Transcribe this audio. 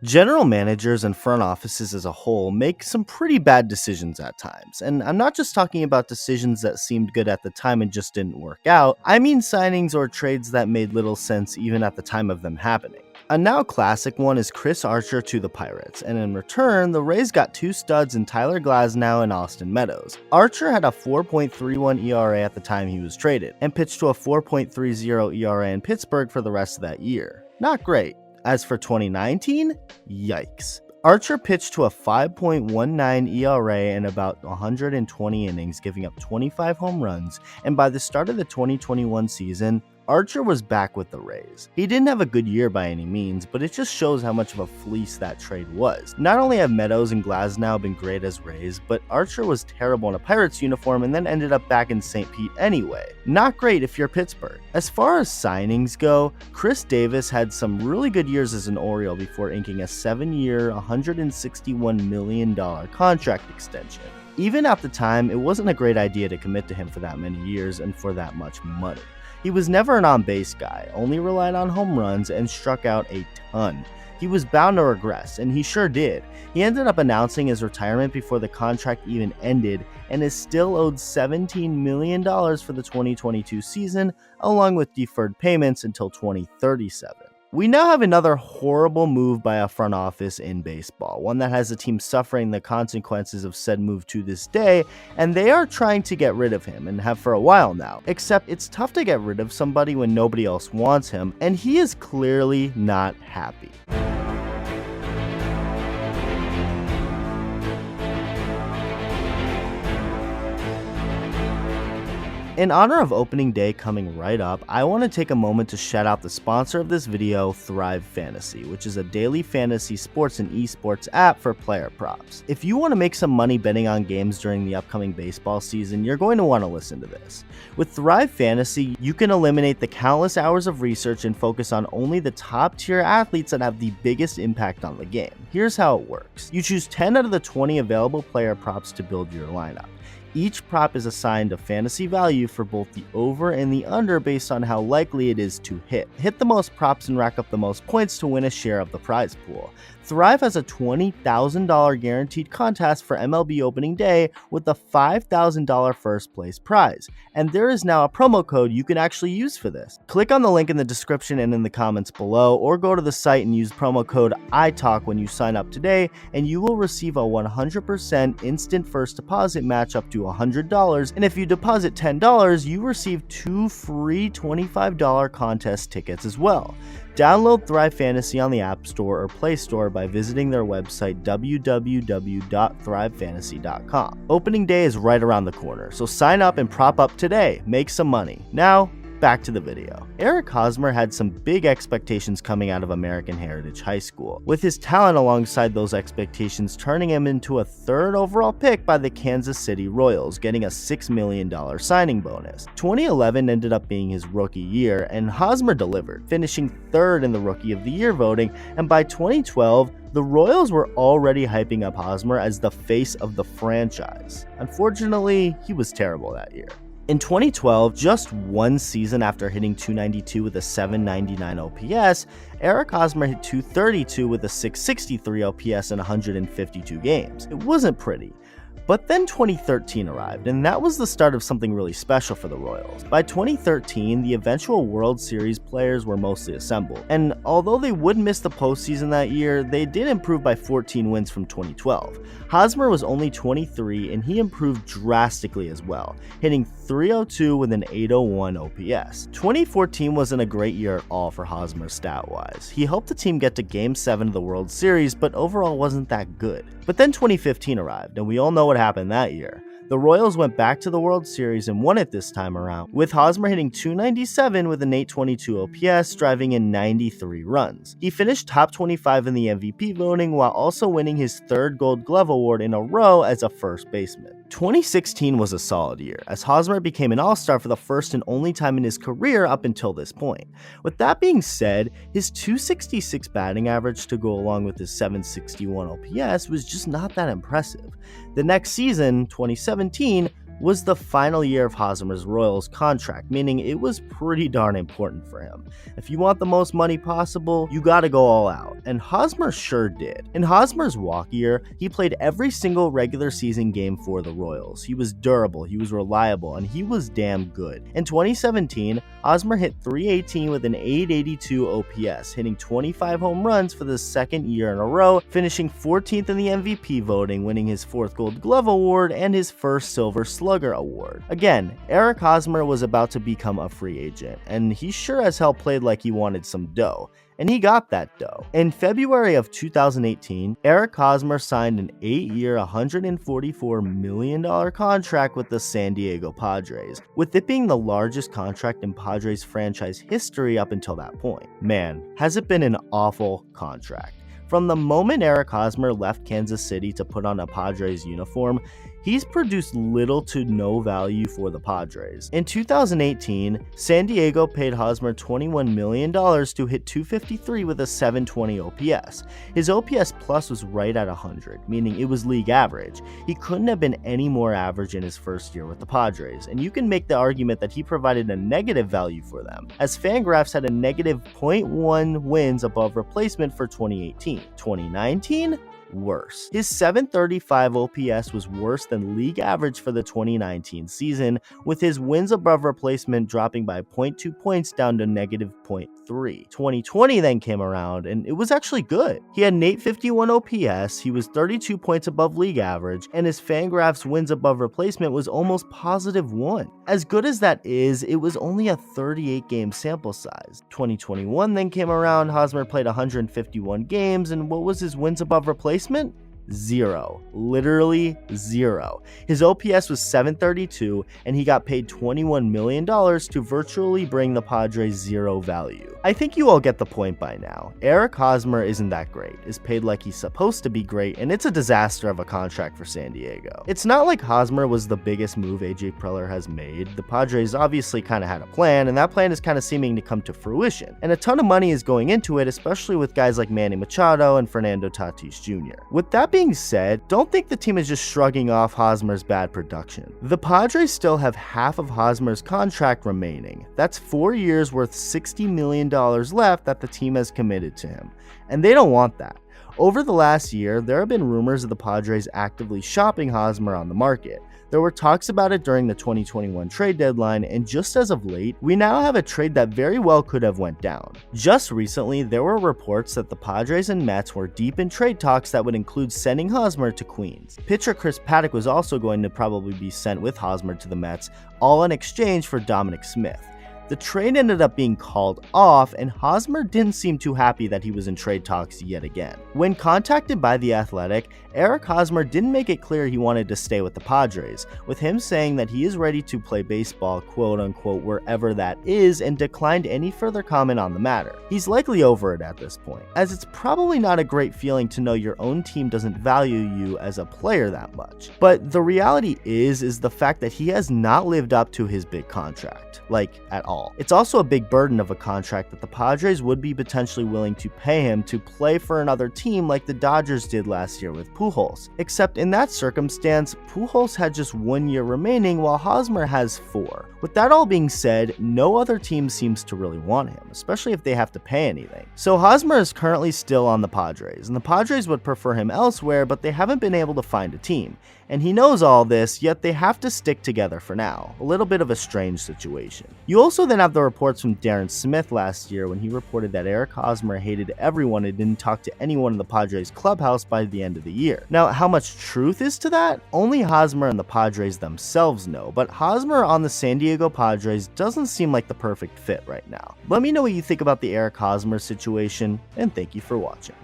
General managers and front offices as a whole make some pretty bad decisions at times, and I'm not just talking about decisions that seemed good at the time and just didn't work out. I mean signings or trades that made little sense even at the time of them happening. A now classic one is Chris Archer to the Pirates, and in return, the Rays got two studs in Tyler Glasnow and Austin Meadows. Archer had a 4.31 ERA at the time he was traded, and pitched to a 4.30 ERA in Pittsburgh for the rest of that year. Not great. As for 2019, yikes. Archer pitched to a 5.19 ERA in about 120 innings, giving up 25 home runs, and by the start of the 2021 season, Archer was back with the Rays. He didn't have a good year by any means, but it just shows how much of a fleece that trade was. Not only have Meadows and Glasnow been great as Rays, but Archer was terrible in a Pirates uniform and then ended up back in St. Pete anyway. Not great if you're Pittsburgh. As far as signings go, Chris Davis had some really good years as an Oriole before inking a 7-year, $161 million contract extension. Even at the time, it wasn't a great idea to commit to him for that many years and for that much money. He was never an on-base guy, only relied on home runs and struck out a ton. He was bound to regress, and he sure did. He ended up announcing his retirement before the contract even ended and is still owed $17 million for the 2022 season, along with deferred payments until 2037. We now have another horrible move by a front office in baseball, one that has the team suffering the consequences of said move to this day, and they are trying to get rid of him and have for a while now. Except it's tough to get rid of somebody when nobody else wants him, and he is clearly not happy. In honor of opening day coming right up, I want to take a moment to shout out the sponsor of this video, Thrive Fantasy, which is a daily fantasy sports and esports app for player props. If you want to make some money betting on games during the upcoming baseball season, you're going to want to listen to this. With Thrive Fantasy, you can eliminate the countless hours of research and focus on only the top tier athletes that have the biggest impact on the game. Here's how it works. You choose 10 out of the 20 available player props to build your lineup. Each prop is assigned a fantasy value for both the over and the under based on how likely it is to hit. Hit the most props and rack up the most points to win a share of the prize pool. Thrive has a $20,000 guaranteed contest for MLB opening day with a $5,000 first place prize, and there is now a promo code you can actually use for this. Click on the link in the description and in the comments below, or go to the site and use promo code ITALK when you sign up today, and you will receive a 100% instant first deposit match up to $100, and if you deposit $10, you receive 2 free $25 contest tickets as well. Download Thrive Fantasy on the App Store or Play Store by visiting their website www.thrivefantasy.com. Opening day is right around the corner, so sign up and prop up today. Make some money. Now, back to the video. Eric Hosmer had some big expectations coming out of American Heritage High School, with his talent alongside those expectations turning him into a 3rd overall pick by the Kansas City Royals, getting a $6 million signing bonus. 2011 ended up being his rookie year, and Hosmer delivered, finishing 3rd in the Rookie of the Year voting, and by 2012, the Royals were already hyping up Hosmer as the face of the franchise. Unfortunately, he was terrible that year. In 2012, just one season after hitting .292 with a .799 OPS, Eric Hosmer hit .232 with a .663 OPS in 152 games. It wasn't pretty. But then 2013 arrived, and that was the start of something really special for the Royals. By 2013, the eventual World Series players were mostly assembled, and although they would miss the postseason that year, they did improve by 14 wins from 2012. Hosmer was only 23, and he improved drastically as well, hitting .302 with an .801 OPS. 2014 wasn't a great year at all for Hosmer stat-wise. He helped the team get to Game 7 of the World Series, but overall wasn't that good. But then 2015 arrived, and we all know what happened that year. The Royals went back to the World Series and won it this time around, with Hosmer hitting .297 with an .822 OPS, driving in 93 runs. He finished top 25 in the MVP voting while also winning his 3rd Gold Glove award in a row as a first baseman. 2016 was a solid year, as Hosmer became an all-star for the first and only time in his career up until this point. With that being said, his .266 batting average to go along with his .761 OPS was just not that impressive. The next season, 2017, was the final year of Hosmer's Royals contract, meaning it was pretty darn important for him. If you want the most money possible, you gotta go all out, and Hosmer sure did. In Hosmer's walk year, he played every single regular season game for the Royals. He was durable, he was reliable, and he was damn good. In 2017, Hosmer hit .318 with an .882 OPS, hitting 25 home runs for the second year in a row, finishing 14th in the MVP voting, winning his 4th Gold Glove award and his first Silver Slugger award. Again, Eric Hosmer was about to become a free agent, and he sure as hell played like he wanted some dough. And he got that dough. In February of 2018, Eric Hosmer signed an 8-year, $144 million contract with the San Diego Padres, with it being the largest contract in Padres franchise history up until that point. Man, has it been an awful contract. From the moment Eric Hosmer left Kansas City to put on a Padres uniform, he's produced little to no value for the Padres. In 2018, San Diego paid Hosmer $21 million to hit .253 with a .720 OPS. His OPS plus was right at 100, meaning it was league average. He couldn't have been any more average in his first year with the Padres, and you can make the argument that he provided a negative value for them, as Fangraphs had a negative .1 wins above replacement for 2018. 2019? Worse. His .735 OPS was worse than league average for the 2019 season, with his wins above replacement dropping by 0.2 points down to negative 0.3. 2020 then came around, and it was actually good. He had an .851 OPS, he was 32 points above league average, and his Fangraphs wins above replacement was almost positive 1. As good as that is, it was only a 38-game sample size. 2021 then came around, Hosmer played 151 games, and what was his wins above replacement? Zero. Literally zero. His OPS was .732, and he got paid $21 million to virtually bring the Padres zero value. I think you all get the point by now. Eric Hosmer isn't that great, is paid like he's supposed to be great, and it's a disaster of a contract for San Diego. It's not like Hosmer was the biggest move AJ Preller has made. The Padres obviously kind of had a plan, and that plan is kind of seeming to come to fruition. And a ton of money is going into it, especially with guys like Manny Machado and Fernando Tatis Jr. With that being said, don't think the team is just shrugging off Hosmer's bad production. The Padres still have half of Hosmer's contract remaining. That's 4 years worth $60 million left that the team has committed to him, and they don't want that. Over the last year, there have been rumors of the Padres actively shopping Hosmer on the market. There were talks about it during the 2021 trade deadline, and just as of late, we now have a trade that very well could have went down. Just recently, there were reports that the Padres and Mets were deep in trade talks that would include sending Hosmer to Queens. Pitcher Chris Paddock was also going to probably be sent with Hosmer to the Mets, all in exchange for Dominic Smith. The trade ended up being called off, and Hosmer didn't seem too happy that he was in trade talks yet again. When contacted by The Athletic, Eric Hosmer didn't make it clear he wanted to stay with the Padres, with him saying that he is ready to play baseball, quote unquote, wherever that is, and declined any further comment on the matter. He's likely over it at this point, as it's probably not a great feeling to know your own team doesn't value you as a player that much. But the reality is the fact that he has not lived up to his big contract, like at all. It's also a big burden of a contract that the Padres would be potentially willing to pay him to play for another team like the Dodgers did last year with Pujols. Except in that circumstance, Pujols had just 1 year remaining while Hosmer has 4. With that all being said, no other team seems to really want him, especially if they have to pay anything. So Hosmer is currently still on the Padres, and the Padres would prefer him elsewhere, but they haven't been able to find a team. And he knows all this, yet they have to stick together for now. A little bit of a strange situation. You also then have the reports from Darren Smith last year when he reported that Eric Hosmer hated everyone and didn't talk to anyone in the Padres clubhouse by the end of the year. Now, how much truth is to that? Only Hosmer and the Padres themselves know, but Hosmer on the San Diego Padres doesn't seem like the perfect fit right now. Let me know what you think about the Eric Hosmer situation, and thank you for watching.